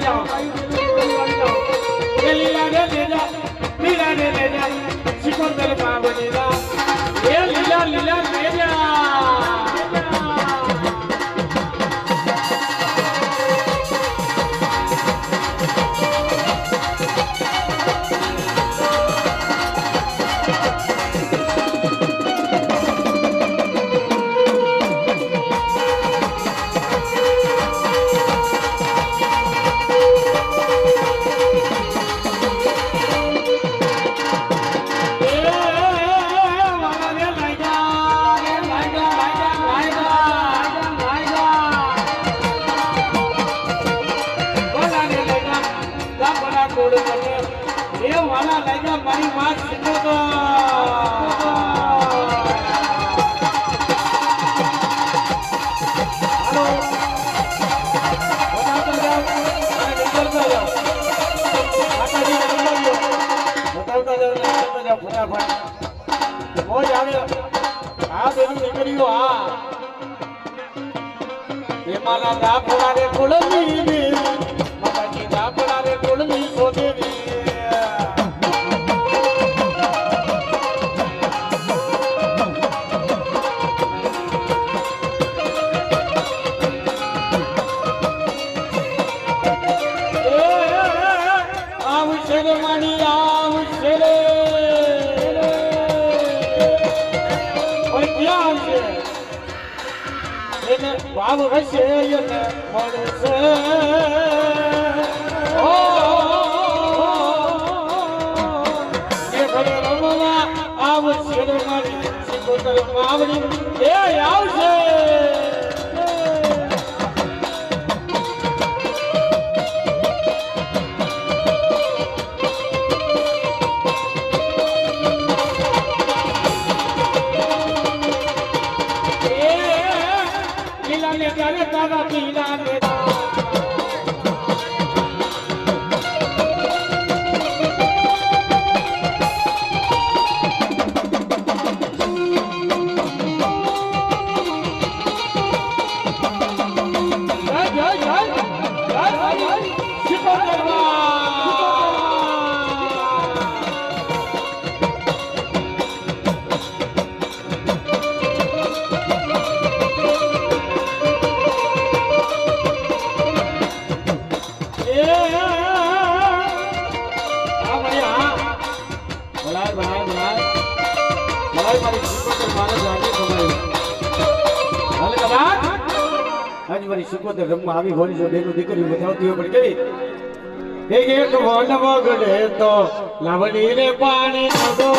જાઓ એ લીલા રે લેજા લીલા રે લેજા સિકંદર બાબલીલા એ લીલા લીલા લેજા મારી વાત શીખો તો હાલો બતાવતા જાઓ અને નીકળતા જાઓ માતાજીને બોલાવ્યો બતાવતા જાઓ ફટાફટ મોજ આવે આ બેનું નીકળ્યો હા એમાંના દાખલા રે કુળની માતાજી દાખલા રે કુળની શોધેવી ભાવ હશે એને મળશે એ ઘરે રમવા આવશે મારી સિકોતર માવડી એ આવશે તારા પીલા ને સિકોતર રમવા આવી હોળી જો બેનું દીકરી બતાવતી હોય પણ કેવી એક વન વગડે તો લાવડી રે પાણી નદો